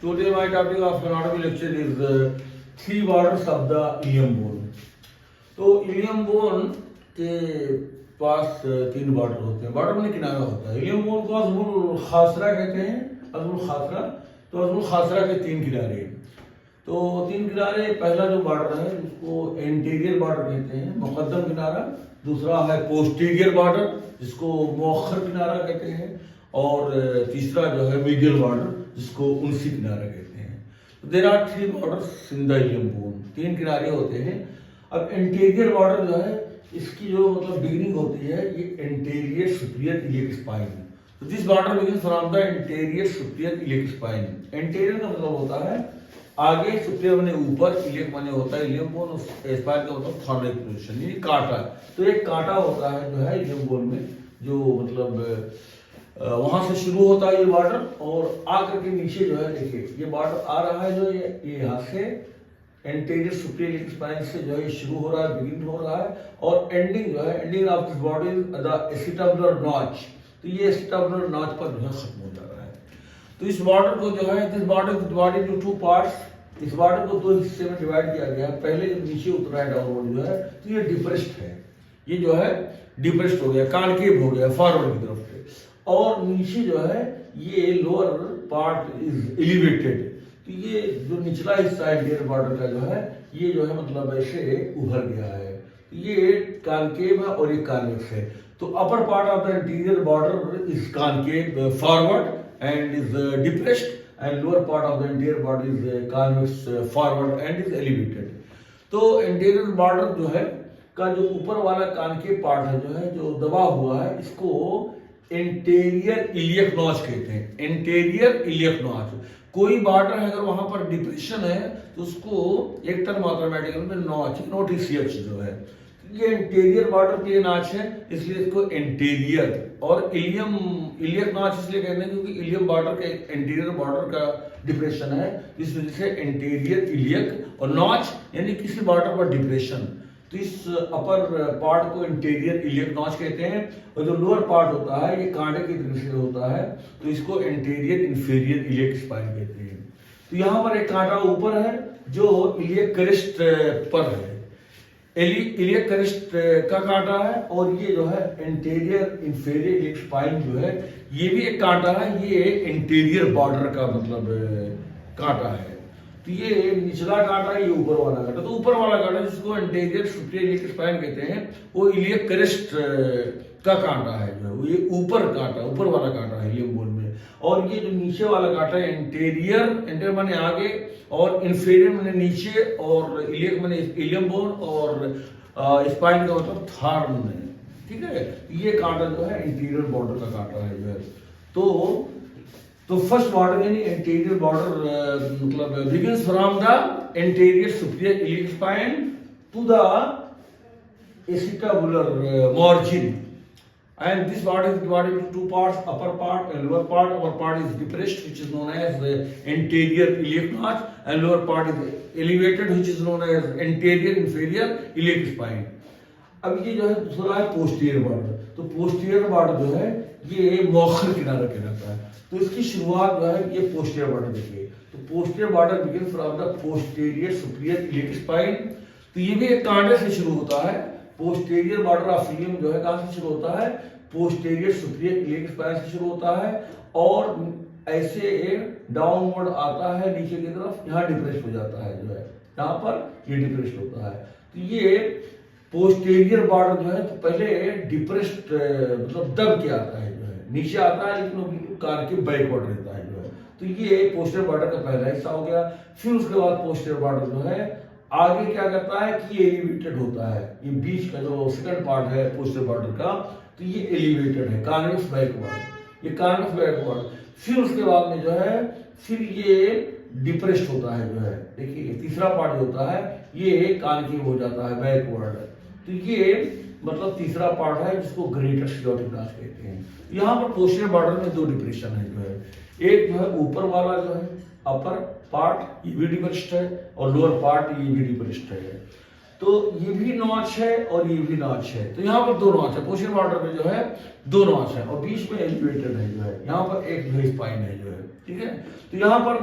Today my topic of anatomy lecture is three borders of the ilium bone. तो ilium bone के पास तीन border होते हैं। Border में किनारा होता है। इलियम बोन को अज़मुल खासरा कहते हैं। अज़मुल खासरा, तो अज़मुल खासरा के तीन किनारे। तो तीन किनारे, पहला जो बॉर्डर है उसको एंटीरियर बॉर्डर कहते हैं, मुक़द्दम किनारा। दूसरा है पोस्टीरियर बॉर्डर जिसको मुअख्खर किनारा कहते हैं, और तीसरा जो है मीडियल बॉर्डर जिसको उनसी किनारा कहते हैं। तो there are three borders in the ilium bone, तीन किनारे होते हैं। अब एंटीरियर बॉर्डर जो है, इसकी जो मतलब बिगिनिंग होती है, ये एंटीरियर सुपीरियर इलियक स्पाइन। तो this border begins from the anterior superior iliac spine. Anterior का मतलब होता है आगे, सुपीरियर माने ऊपर, इलियक माने होता है इलियम बोन, स्पाइन का मतलब थॉर्निक पोजीशन, ये कांटा। तो एक कांटा होता है जो है इलियम बोन में, जो मतलब वहां से शुरू होता है ये बॉर्डर, और आकर के नीचे जो है देखिए ये बॉर्डर आ रहा है, जो ये यहाँ से एंटीरियर सुपीरियर स्पाइन से जो है शुरू हो रहा है, बिगिन हो रहा है, और एंडिंग जो है, ending of this body the acetabular notch. तो ये एसिटाबुलर नॉच पर जो है खत्म हो जा रहा है। तो इस बॉर्डर को जो है, this border divided into two parts. इस बॉर्डर को दो हिस्से में डिवाइड किया गया है। पहले जो नीचे उतरा है डाउनवर्ड जो है, तो ये डिप्रेस्ड है, ये जो है डिप्रेस्ड हो गया, कॉनकेव हो गया फॉरवर्ड की तरफ से, और नीचे जो है ये लोअर पार्ट इज एलिवेटेड। तो ये जो निचला हिस्सा है एंटीरियर बॉर्डर का जो है, ये जो है मतलब ऐसे उभर गया है। तो ये कॉनकेव है और ये कॉन्वेक्स है। तो upper part of the anterior border is concave forward and is depressed, and lower part of the anterior body is convex forward and is elevated. तो anterior border जो है का जो ऊपर वाला कानकेव पार्ट है जो है, जो दबा हुआ है, इसको एंटीरियर इलियक नॉच कहते हैं। एंटीरियर इलियक नॉच, कोई बॉर्डर है अगर वहां पर डिप्रेशन है तो उसको एक टर्म आता है मेडिकल में नॉच, नोटिसियच जो है, ये एंटीरियर बॉर्डर के लिए नॉच है, इसलिए इसको एंटीरियर और इलियक नॉच इसलिए कहते हैं क्योंकि इलियम बॉर्डर का एंटीरियर बॉर्डर का डिप्रेशन है, इस वजह से एंटीरियर इलियक, और नॉच यानी किसी बॉर्डर पर डिप्रेशन। तो इस अपर पार्ट को एंटीरियर इलियक नॉच कहते हैं, और जो लोअर पार्ट होता है ये कांटे की तरह से होता है, तो इसको एंटीरियर इंफीरियर इलियक स्पाइन कहते हैं। तो यहाँ पर एक कांटा ऊपर है जो इलियक क्रेस्ट पर है, इलियक क्रेस्ट का कांटा है, और ये जो है एंटीरियर इंफीरियर इलियक स्पाइन जो है, ये भी एक कांटा है, ये एंटीरियर बॉर्डर का मतलब कांटा है। तो ये निचला कांटा, ये ऊपर वाला कांटा। तो ऊपर वाला कांटा जिसको एंटीरियर सुपीरियर इलियक स्पाइन कहते हैं, वो इलियक क्रेस्ट का कांटा है जो है, ये ऊपर कांटा, ऊपर वाला कांटा है इलियम बोन में। और ये जो नीचे वाला कांटा है एंटीरियर माने आगे, और इंफीरियर माने नीचे, और इलियक माने इलियम बोन, और स्पाइन का मतलब थार्न है, ठीक है। ये कांटा जो है एंटीरियर बॉर्डर का कांटा है जो है। तो फर्स्ट बॉर्डर यानी एंटीरियर बॉर्डर मतलब begins from the anterior superior iliac spine to the acetabular margin, and this part is divided into two parts, upper part and lower part. Upper part is depressed, which is known as the anterior iliac notch, and lower part is elevated, which is known as anterior inferior iliac spine. अब ये जो है दूसरा है posterior border. तो posterior border जो है ये मुअख्खर किनारा कहलाता है। तो इसकी शुरुआत जो है ये पोस्टीरियर बॉर्डर देखिए। तो posterior border begin from the posterior superior iliac spine. तो ये भी एक कांटे से शुरू होता है। पोस्टीरियर बॉर्डर ऑफ इलियम जो है कहां से शुरू होता है, पोस्टीरियर सुपीरियर इलियक स्पाइन से शुरू होता है, और ऐसे डाउनवर्ड आता है नीचे की तरफ, यहाँ डिप्रेस हो जाता है जो है, यहाँ पर ये डिप्रेस होता है। तो ये पोस्टीरियर बॉर्डर जो है, तो पहले डिप्रेस्ड मतलब दब के आता है जो है, नीचे आता है लेकिन कार के बैकवर्ड रहता है जो है। तो ये पोस्टीरियर बॉर्डर का पहला हिस्सा हो गया। फिर उसके बाद पोस्टीरियर बॉर्डर जो है आगे क्या करता है कि ये एलिवेटेड होता है, ये बीच का जो सेकंड पार्ट है पोस्टीरियर बॉर्डर का, तो ये एलिवेटेड है, कॉन्वेक्स बैकवर्ड, ये कॉन्वेक्स बैकवर्ड। फिर उसके बाद में जो है फिर ये डिप्रेस्ड होता है जो है, देखिए तीसरा पार्ट जो होता है ये कॉन्केव हो जाता है बैकवर्ड। तो ये मतलब तीसरा पार्ट है जिसको ग्रेटर सियोटिक नॉच कहते हैं। यहाँ पर पोस्टीरियर बॉर्डर में दो डिप्रेशन है जो है, एक जो है ऊपर वाला जो है अपर पार्ट ये भी डिप्रेस्ड है, और लोअर पार्ट ये भी डिप्रेस्ड है। तो ये भी नॉच है और ये भी नॉच है। तो यहाँ पर दो नॉच है, पोस्टीरियर बॉर्डर में जो है दो नॉच है, और बीच में एलिवेटेड है जो है, यहाँ पर एक जो स्पाइन है जो है, ठीक है। तो यहाँ पर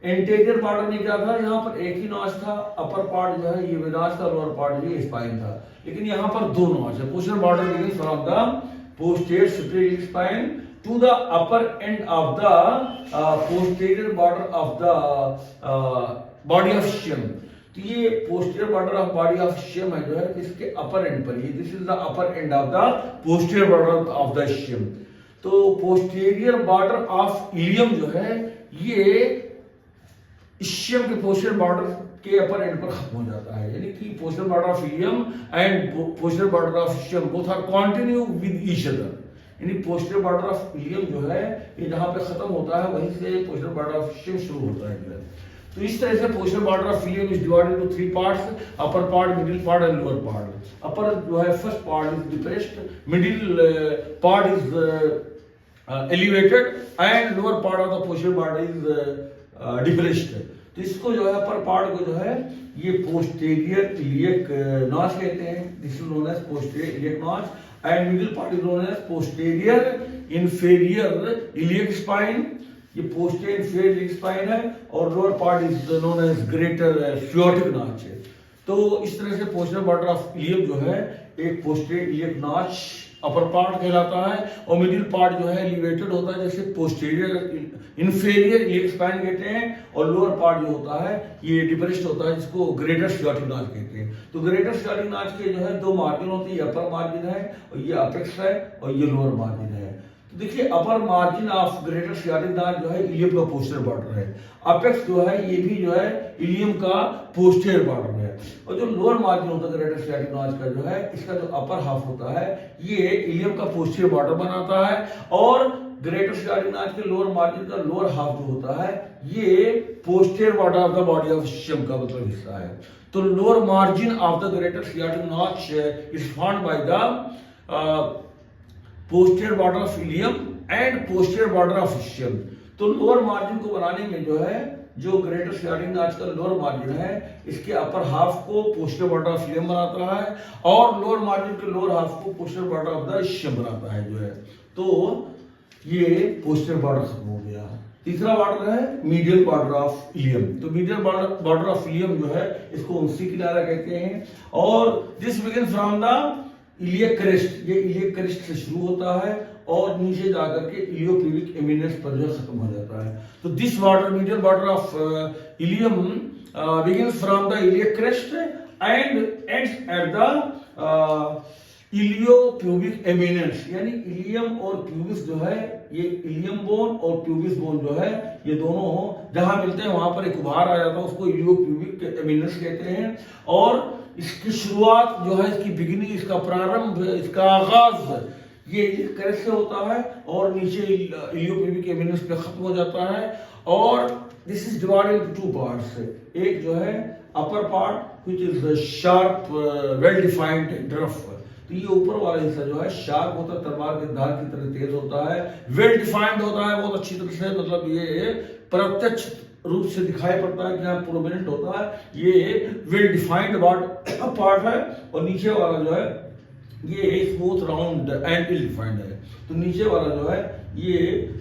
एंटीरियर बॉर्डर में क्या था, यहाँ पर एक ही नॉच था, अपर पार्ट जो है ये विनाश था, लोअर पार्ट ये स्पाइन था, लेकिन यहाँ पर दो नॉच है। Posterior border begins from the posterior superior spine to the upper end of the posterior border of the body of ischium। तो ये posterior border of body of ischium है जो है इसके अपर एंड पर, ये this is the upper end of the posterior border of the ischium। तो posterior border of ilium जो है ये ischium के पोस्टीरियर बॉर्डर के अपर एंड पर खत्म हो जाता है, यानी कि posterior border of ilium and posterior border of ischium both are continue with each other. यानी पोस्टीरियर बॉर्डर ऑफ इलियम जो है ये जहां पे खत्म होता है वहीं से पोस्टीरियर बॉर्डर ऑफ ischium शुरू होता है। तो इस तरह से posterior border of ilium is divided into three parts, upper part, middle part and lower part. Upper जो है first part is depressed, middle part is elevated and lower part of the posterior border is depressed. तो इसको जो है upper part को जो है ये पोस्टीरियर इलियक नॉच कहते हैं, this is known as posterior iliac notch, and middle part is known as posterior inferior iliac spine, ये पोस्टीरियर इंफीरियर इलियक स्पाइन है, और lower part is known as greater sciatic notch है। तो इस तरह से पोस्टीरियर बॉर्डर ऑफ इलियम जो है एक posterior iliac notch upper part कहलाता है, और मिडिल पार्ट जो है एलिवेटेड होता है, जैसे पोस्टीरियर इंफीरियर इलियक स्पाइन कहते हैं, और लोअर पार्ट जो होता है ये डिप्रेस्ड होता है, जिसको ग्रेटर सियोटिक नॉच कहते हैं। तो ग्रेटर सियोटिक नॉच के जो है दो मार्जिन होते हैं, ये अपर मार्जिन है और ये अपेक्स है, और ये लोअर मार्जिन है। तो देखिए अपर margin of greater sciatic notch जो है इलियम का पोस्टीरियर बॉर्डर है, अपेक्स जो है ये भी जो है इलियम का पोस्टीरियर बॉर्डर है, और जो लोअर मार्जिन होता है ग्रेटर सियोटिक नॉच का जो है इसका जो अपर हाफ होता है ये इलियम का पोस्टीरियर बॉर्डर बनाता है, और ग्रेटर सियोटिक नॉच के लोअर मार्जिन का लोअर हाफ जो होता है ये posterior border of the body of ischium का मतलब हिस्सा है। तो lower margin of the greater sciatic notch is found by the posterior border of ilium and posterior border of ischium। तो लोअर मार्जिन को बनाने में जो है जो ग्रेटर सियोटिक नॉच का लोअर मार्जिन है इसके अपर हाफ को पोस्टीरियर बॉर्डर ऑफ इलियम बनाता है, और लोअर मार्जिन के लोअर हाफ को posterior border of the ischium बनाता है जो है। तो ये पोस्टीरियर बॉर्डर खत्म हो गया। तीसरा बॉर्डर है मीडियल बॉर्डर ऑफ इलियम। तो मीडियल बॉर्डर ऑफ इलियम जो है इसको उनसी किनारा कहते हैं, और this begin from the iliac crest, ये इलियक क्रेस्ट से शुरू होता है और नीचे जाकर के इलियोप्यूबिक एमिनेंस पर जो खत्म हो जाता है। तो this border medial border of ilium begins from the iliac crest and ends at the iliopubic eminence, यानी इलियम और प्यूबिस जो है ये इलियम बोन और प्यूबिस बोन जो है ये दोनों जहां मिलते हैं वहां पर एक उभार आ जाता है, उसको इलियोप्यूबिक एमिनेंस कहते हैं। और इसकी शुरुआत जो है इसकी बिगिनिंग, इसका प्रारंभ, इसका आगाज ये क्रेस्ट से होता है और नीचे इलियोप्यूबिक एमिनेंस पे खत्म हो जाता है। और this is divided into two parts, एक जो है upper part which is sharp well defined and rough. तो ये ऊपर वाला हिस्सा जो है शार्प होता है, तलवार के धार की तरह तेज होता है, वेल डिफाइंड होता है बहुत अच्छी तरह से, मतलब ये प्रत्यक्ष रूप से दिखाई पड़ता है, क्या प्रोमिनेंट होता है, ये वेल डिफाइंड पार्ट है। और नीचे वाला जो है ये smooth round and ill defined है। तो नीचे वाला जो है ये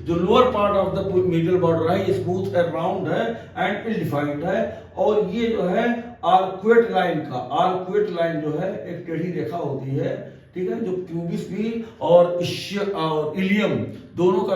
जो lower part of the medial border है ये स्मूथ एंड राउंड है एंड इल डिफाइंड है, और ये जो है आर्कुएट लाइन का, आर्कुएट लाइन जो है एक टेढ़ी रेखा होती है, ठीक है, जो प्यूबिस भी और इलियम दोनों का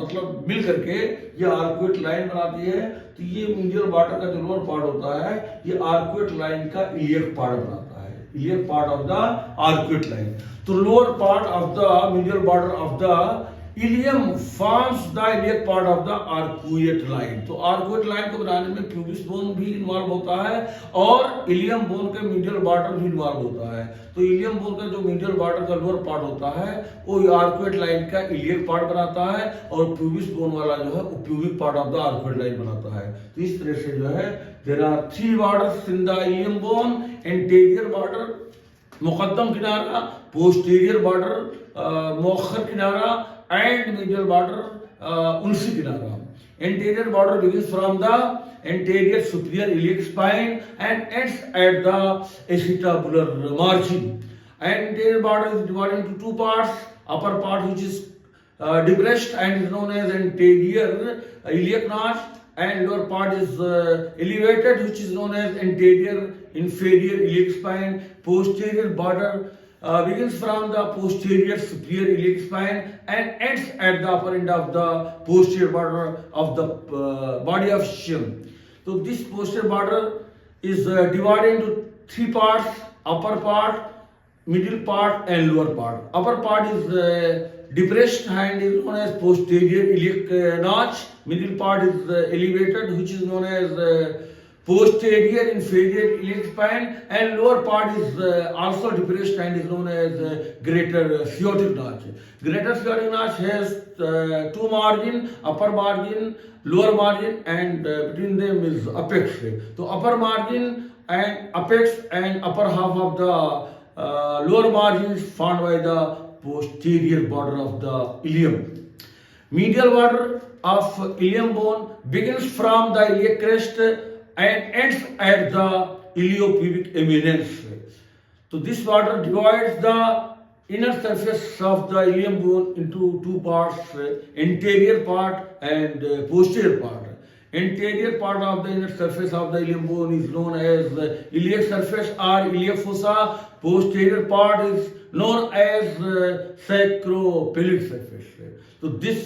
मतलब मिल करके ये आर्कुएट लाइन बनाती है। तो ये मीडियल बॉर्डर का जो लोअर पार्ट होता है ये आर्कुएट लाइन का इलियक पार्ट बनाता है, iliac part of the arcuate line. तो lower part of the medial border of the ilium forms the iliac part of the arcuate line. तो आर्कुएट लाइन को बनाने में प्यूबिस बोन भी involve होता है और इलियम बोन के मीडियल बॉर्डर भी इन्वॉल्व होता है। तो इलियम बोन का जो मीडियल बॉर्डर का लोअर पार्ट होता है वो आर्कुएट लाइन का इलियक पार्ट बनाता है, और प्यूबिस बोन वाला जो है वो pubic part of the arcuate line बनाता है। तो इस तरह से जो है there are three borders in the ilium bone, anterior border मुकद्दम किनारा, पोस्टीरियर बॉर्डर मुअख्खर किनारा, and medial border unsi kinara. Anterior border begins from the anterior superior iliac spine and ends at the acetabular margin. Anterior border is divided into two parts. Upper part which is depressed and is known as anterior iliac notch, and lower part is elevated, which is known as anterior, inferior iliac spine. Posterior border begins from the posterior superior iliac spine and ends at the upper end of the posterior border of the body of ischium. So this posterior border is divided into three parts: upper part, middle part, and lower part. Upper part is depressed and is known as posterior iliac notch. Middle part is elevated, which is known as posterior inferior iliac spine, and lower part is also depressed and is known as greater sciatic notch. Greater sciatic notch has two margin: upper margin, lower margin, and between them is apex. So upper margin and apex and upper half of the lower margin is formed by the posterior border of the ilium. Medial border of ilium bone begins from the iliac crest and ends at the iliopubic eminence. So this border divides the inner surface of the ilium bone into two parts: anterior part and posterior part. Anterior part of the inner surface of the ilium bone is known as iliac surface or iliac fossa. Posterior part is known as sacropelvic surface. So this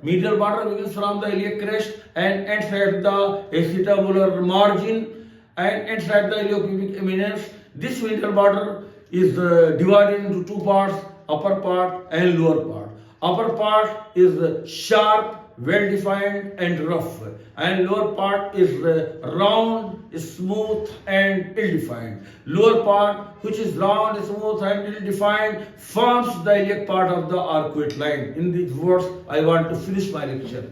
medial border begins from the iliac crest and ends at the acetabular margin and ends at the iliopubic eminence. This medial border is divided into two parts: upper part and lower part. Upper part is sharp, well defined and rough, and lower part is round, smooth and ill defined. Lower part, which is round, smooth and ill defined, forms the iliac part of the arcuate line. In these words, I want to finish my lecture.